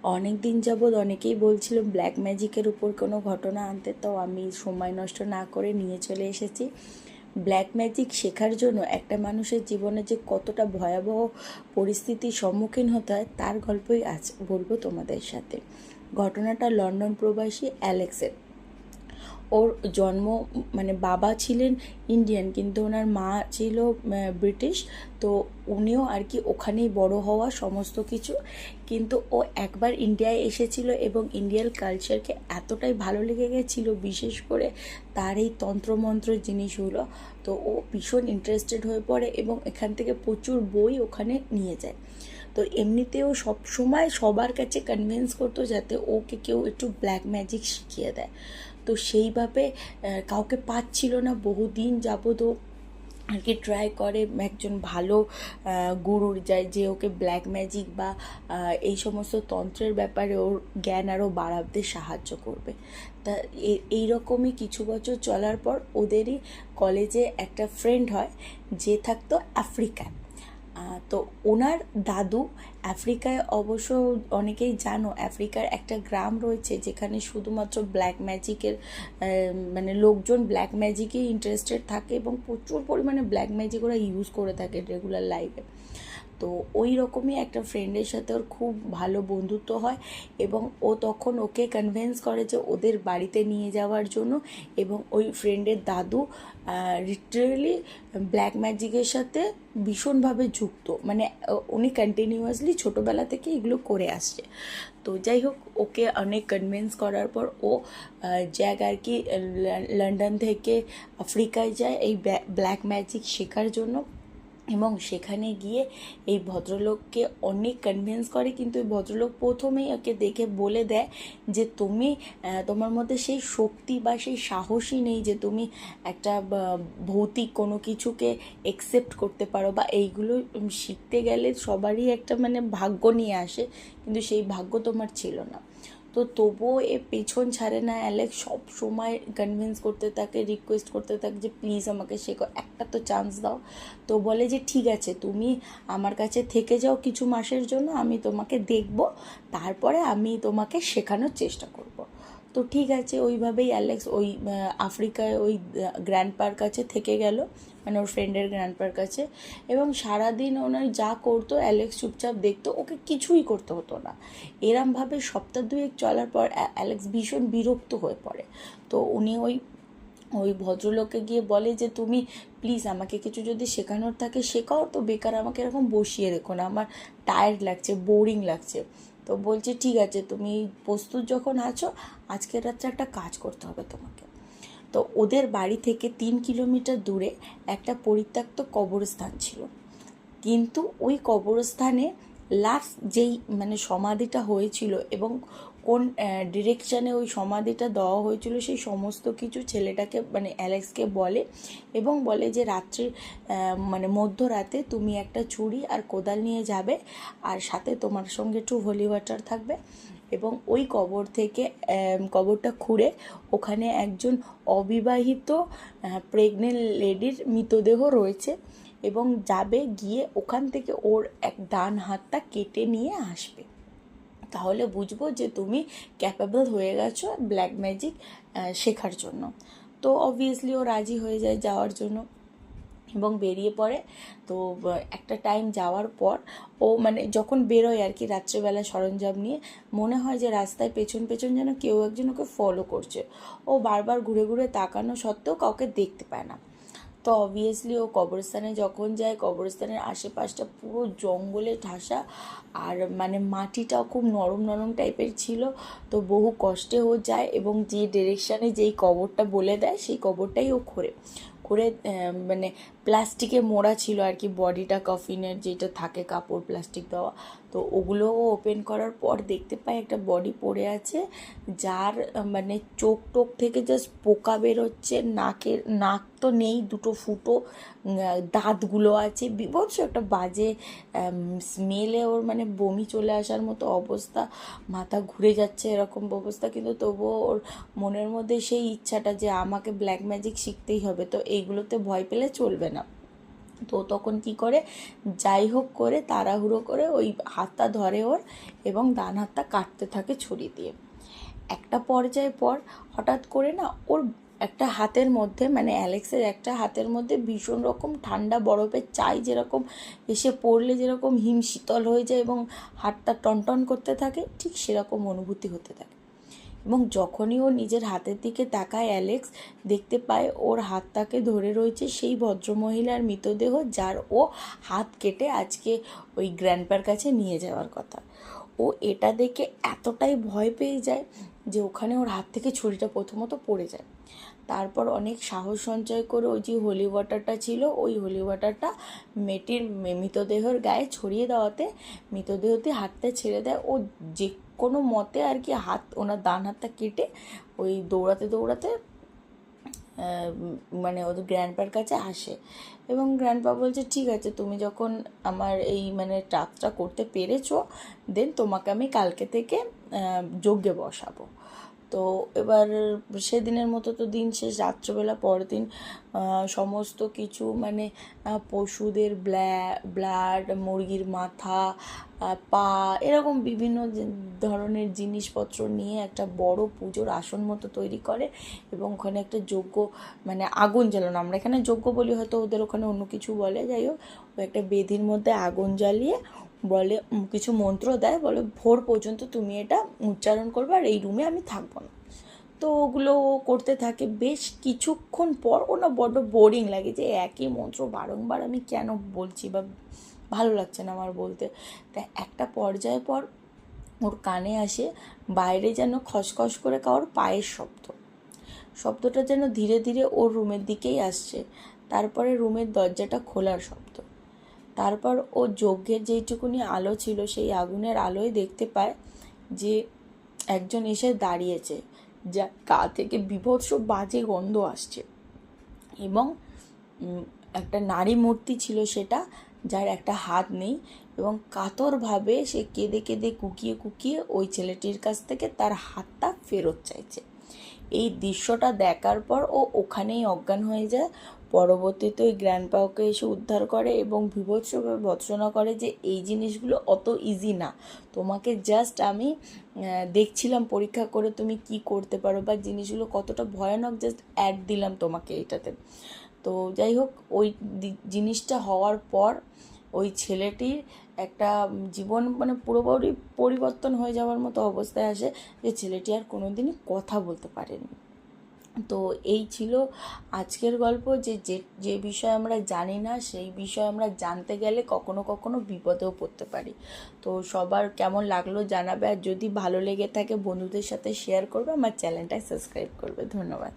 অনেক দিন যাবৎ অনেকেই বলছিল ব্ল্যাক ম্যাজিকের উপর কোনো ঘটনা আনতে, তো আমি সময় নষ্ট না করে নিয়ে চলে এসেছি। ব্ল্যাক ম্যাজিক শেখার জন্য একটা মানুষের জীবনে যে কতটা ভয়াবহ পরিস্থিতির সম্মুখীন হতে হয় তার গল্পই আজ বলবো তোমাদের সাথে। ঘটনাটা লন্ডন প্রবাসী অ্যালেক্সের। ওর জন্ম মানে বাবা ছিলেন ইন্ডিয়ান, কিন্তু ওনার মা ছিল ব্রিটিশ। তো উনিও আর কি ওখানেই বড় হওয়া সমস্ত কিছু। কিন্তু ও একবার ইন্ডিয়ায় এসেছিল এবং ইন্ডিয়ার কালচারকে এতটাই ভালো লেগে গেছিলো, বিশেষ করে তার এই তন্ত্রমন্ত্র জিনিসগুলো। তো ও ভীষণ ইন্টারেস্টেড হয়ে পড়ে এবং এখান থেকে প্রচুর বই ওখানে নিয়ে যায়। তো এমনিতেও সব সময় সবার কাছে কনভিন্স করতো যাতে ওকে কেউ একটু ব্ল্যাক ম্যাজিক শিখিয়ে দেয়। তো সেইভাবে কাউকে পাচ্ছিল না, বহুদিন যাবত ও আর কি ট্রাই করে একজন ভালো গুরুর যায় যে ওকে ব্ল্যাক ম্যাজিক বা এই সমস্ত তন্ত্রের ব্যাপারে ওর জ্ঞান আরও বাড়াতে সাহায্য করবে। তা এইরকমই কিছু বছর চলার পর ওদেরই কলেজে একটা ফ্রেন্ড হয় যে থাকতো আফ্রিকায়। তো ওনার দাদু আফ্রিকায়, অবশ্য অনেকেই জানো আফ্রিকার একটা গ্রাম রয়েছে যেখানে শুধুমাত্র ব্ল্যাক ম্যাজিকের মানে লোকজন ব্ল্যাক ম্যাজিকেই ইন্টারেস্টেড থাকে এবং প্রচুর পরিমাণে ব্ল্যাক ম্যাজিক ওরা ইউজ করে থাকে রেগুলার লাইফে। তো ওই রকমই একটা ফ্রেন্ডের সাথে ওর খুব ভালো বন্ধুত্ব হয় এবং ও তখন ওকে কনভিন্স করে যে ওদের বাড়িতে নিয়ে যাওয়ার জন্য। এবং ওই ফ্রেন্ডের দাদু লিটারেলি ব্ল্যাক ম্যাজিকের সাথে ভীষণভাবে যুক্ত, মানে উনি কন্টিনিউয়াসলি ছোটোবেলা থেকে এগুলো করে আসছে। তো যাই হোক, ওকে অনেক কনভিন্স করার পর ও জ্যাক আর কি লন্ডন থেকে আফ্রিকায় যায় এই ব্ল্যাক ম্যাজিক শেখার জন্য। এবং সেখানে গিয়ে এই ভদ্রলোককে অনেক কনভিন্স করে, কিন্তু এই ভদ্রলোক প্রথমেই ওকে দেখে বলে দেয় যে তুমি তোমার মধ্যে সেই শক্তি বা সেই সাহসই নেই যে তুমি একটা ভৌতিক কোনো কিছুকে একসেপ্ট করতে পারো, বা এইগুলো শিখতে গেলে সবারই একটা মানে ভাগ্য নিয়ে আসে, কিন্তু সেই ভাগ্য তোমার ছিল না। তো তবুও এ পেছন ছাড়ে না, অ্যালেক্স সব সময় কনভিন্স করতে থাকে, রিকোয়েস্ট করতে থাকে যে প্লিজ আমাকে শেখো, একটা তো চান্স দাও। তো বলে যে ঠিক আছে, তুমি আমার কাছে থেকে যাও কিছু মাসের জন্য, আমি তোমাকে দেখব, তারপরে আমি তোমাকে শেখানোর চেষ্টা করব। তো ঠিক আছে, ওইভাবেই অ্যালেক্স ওই আফ্রিকায় ওই গ্র্যান্ডপার কাছে থেকে গেল, মানে ওর ফ্রেন্ডের গ্র্যান্ডপার কাছে। এবং সারাদিন ওনার যা করতো অ্যালেক্স চুপচাপ দেখতো, ওকে কিছুই করতে হতো না। এরমভাবে সপ্তাহ দুয়েক চলার পর অ্যালেক্স ভীষণ বিরক্ত হয়ে পড়ে। তো উনি ওই ওই ভদ্রলোককে গিয়ে বলে যে তুমি প্লিজ আমাকে কিছু যদি শেখানোর থাকে শেখাও, তো বেকার আমাকে এরকম বসিয়ে রেখো না, আমার টায়ার্ড লাগছে, বোরিং লাগছে। তো বলছে ঠিক আছে, তুমি প্রস্তুত যখন আছো, আজকের রাত্রে একটা কাজ করতে হবে তোমাকে। তো ওদের বাড়ি থেকে 3 কিলোমিটার দূরে একটা পরিত্যক্ত কবরস্থান ছিল, কিন্তু ওই কবরস্থানে লাস্ট যেই মানে সমাধিটা হয়েছিল এবং কোন ডিরেকশানে ওই সমাধিটা দেওয়া হয়েছিল সেই সমস্ত কিছু ছেলেটাকে মানে অ্যালেক্সকে বলে। এবং বলে যে রাত্রি মানে মধ্যরাতে তুমি একটা ছুরি আর কোদাল নিয়ে যাবে, আর সাথে তোমার সঙ্গে একটু হোলি ওয়াটার থাকবে। এবং ওই কবর থেকে কবরটা খুঁড়ে ওখানে একজন অবিবাহিত প্রেগনেন্ট লেডির মৃতদেহ রয়েছে, এবং যাবে গিয়ে ওখান থেকে ওর এক ডান হাতটা কেটে নিয়ে আসবে, তাহলে বুঝবো যে তুমি ক্যাপেবল হয়ে গেছো ব্ল্যাক ম্যাজিক শেখার জন্য। তো অবভিয়াসলি ও রাজি হয়ে যায় যাওয়ার জন্য এবং বেরিয়ে পড়ে। তো একটা টাইম যাওয়ার পর ও মানে যখন বেরোয় আর কি রাত্রেবেলা সরঞ্জাম নিয়ে, মনে হয় যে রাস্তায় পেছন পেছন যেন কেউ একজন ওকে ফলো করছে। ও বারবার ঘুরে ঘুরে তাকানো সত্ত্বেও কাউকে দেখতে পায় না। তো অবভিয়াসলি ও কবরস্থানে যখন যায়, কবরস্থানের আশেপাশটা পুরো জঙ্গলে ঠাসা, আর মানে মাটিটাও খুব নরম নরম টাইপের ছিল। তো বহু কষ্টে ও যায় এবং যে ডিরেকশানে যেই কবরটা বলে দেয় সেই কবরটাই ও খোঁড়ে করে মানে প্লাস্টিকে মোড়া ছিল আর কি বডিটা, কফিনের যেটা থাকে কাপড় প্লাস্টিক দেওয়া। তো ওগুলোও ওপেন করার পর দেখতে পাই একটা বডি পড়ে আছে, যার মানে চোখ টোক থেকে জাস্ট পোকা বেরোচ্ছে, নাক তো নেই, দুটো ফুটো দাঁতগুলো আছে, বিভৎস একটা বাজে স্মেলে ওর মানে বমি চলে আসার মতো অবস্থা, মাথা ঘুরে যাচ্ছে এরকম অবস্থা। কিন্তু তবুও ওর মনের মধ্যে সেই ইচ্ছাটা যে আমাকে ব্ল্যাক ম্যাজিক শিখতেই হবে, তো এইগুলোতে ভয় পেলে চলবে না। তো তখন কি করে, যাই হোক করে তাড়াহুড়ো করে ওই হাতটা ধরে ওর এবং ডান হাতটা কাটতে থাকে ছুরি দিয়ে। একটা পর্যায়ে পর হঠাৎ করে না ওর একটা হাতের মধ্যে, মানে অ্যালেক্সের একটা হাতের মধ্যে ভীষণ রকম ঠান্ডা বরফের চাই যেরকম এসে পড়লে যেরকম হিম শীতল হয়ে যায় এবং হাতটা টনটন করতে থাকে, ঠিক সেরকম অনুভূতি হতে থাকে। এবং যখনই ও নিজের হাতের দিকে তাকায় অ্যালেক্স দেখতে পায় ওর হাতটাকে ধরে রয়েছে সেই ভদ্রমহিলার মৃতদেহ, যার ও হাত কেটে আজকে ওই গ্র্যান্ডপার কাছে নিয়ে যাওয়ার কথা। ও এটা দেখে এতটাই ভয় পেয়ে যায় যে ওখানে ওর হাত থেকে ছুরিটা প্রথমত পড়ে যায়। তারপর অনেক সাহস সঞ্চয় করে ওই যে হোলি ওয়াটারটা ছিল, ওই হোলি ওয়াটারটা মেয়েটির মৃতদেহের গায়ে ছড়িয়ে দেওয়াতে মৃতদেহতে হাতটা ছেড়ে দেয়। ও যে কোনো মতে আর কি হাত, ওনার ডান হাতটা কেটে ওই দৌড়াতে দৌড়াতে মানে ওদের গ্র্যান্ডপার কাছে আসে। এবং গ্র্যান্ডপা বলছে, ঠিক আছে, তুমি যখন আমার এই মানে টাস্কটা করতে পেরেছো, দেন তোমাকে আমি কালকে থেকে যজ্ঞে বসাবো। তো এবার সেদিনের মতো তো দিন শেষ, রাত্রবেলা পরের দিন সমস্ত কিছু মানে পশুদের ব্লাড, মুরগির মাথা, পা, এরকম বিভিন্ন ধরনের জিনিসপত্র নিয়ে একটা বড় পুজোর আসন মতো তৈরি করে এবং ওখানে একটা যজ্ঞ, মানে আগুন জ্বালানো, আমরা এখানে যজ্ঞ বলি, হয়তো ওদের ওখানে অন্য কিছু বলে, যাই হোক ও একটা বেদির মধ্যে আগুন জ্বালিয়ে বলে, কিছু মন্ত্র দেয়, বলে ভোর পর্যন্ত তুমি এটা উচ্চারণ করবে আর এই রুমে আমি থাকবো না। তো ওগুলো করতে থাকে। বেশ কিছুক্ষণ পর ওনা বড্ড বোরিং লাগে যে একই মন্ত্র বারংবার আমি কেন বলছি, বা ভালো লাগছে না আমার বলতে। তাই একটা পর্যায়ে পর ওর কানে আসে বাইরে যেন খসখস করে কারোর পায়ের শব্দটা যেন ধীরে ধীরে ওর রুমের দিকেই আসছে। তারপরে রুমের দরজাটা খোলার শব্দ। তারপর ও যজ্ঞের যেইটুকুনি আলো ছিল সেই আগুনের আলোয় দেখতে পায় যে একজন এসে দাঁড়িয়েছে, যার গা থেকে বীভৎস বাজে গন্ধ আসছে এবং একটা নারী মূর্তি ছিল সেটা, যার একটা হাত নেই এবং কাতরভাবে সে কেঁদে কেঁদে কুকিয়ে কুকিয়ে ওই ছেলেটির কাছ থেকে তার হাতটা ফেরত চাইছে। এই দৃশ্যটা দেখার পর ও ওখানেই অজ্ঞান হয়ে যায়। পরবর্তীতে ওই গ্র্যান্ডপা ওকে এসে উদ্ধার করে এবং বিভৎসভাবে ভর্ৎসনা করে যে এই জিনিসগুলো অত ইজি না, তোমাকে জাস্ট আমি দেখছিলাম পরীক্ষা করে তুমি কি করতে পারো বা জিনিসগুলো কতটা ভয়ানক, জাস্ট অ্যাড দিলাম তোমাকে এইটাতে। তো যাই হোক, ওই জিনিসটা হওয়ার পর ওই ছেলেটির একটা জীবন মানে পুরোপুরি পরিবর্তন হয়ে যাওয়ার মতো অবস্থায় আসে, যে ছেলেটি আর কোনোদিনই কথা বলতে পারেনি। তো এই ছিল আজকের গল্প, যে যে বিষয় আমরা জানি না সেই বিষয় আমরা জানতে গেলে কখনো কখনো বিপদেও পড়তে পারি। তো সবার কেমন লাগলো জানাবে, আর যদি ভালো লেগে থাকে বন্ধুদের সাথে শেয়ার করবে, আমার চ্যানেলটায় সাবস্ক্রাইব করবে। ধন্যবাদ।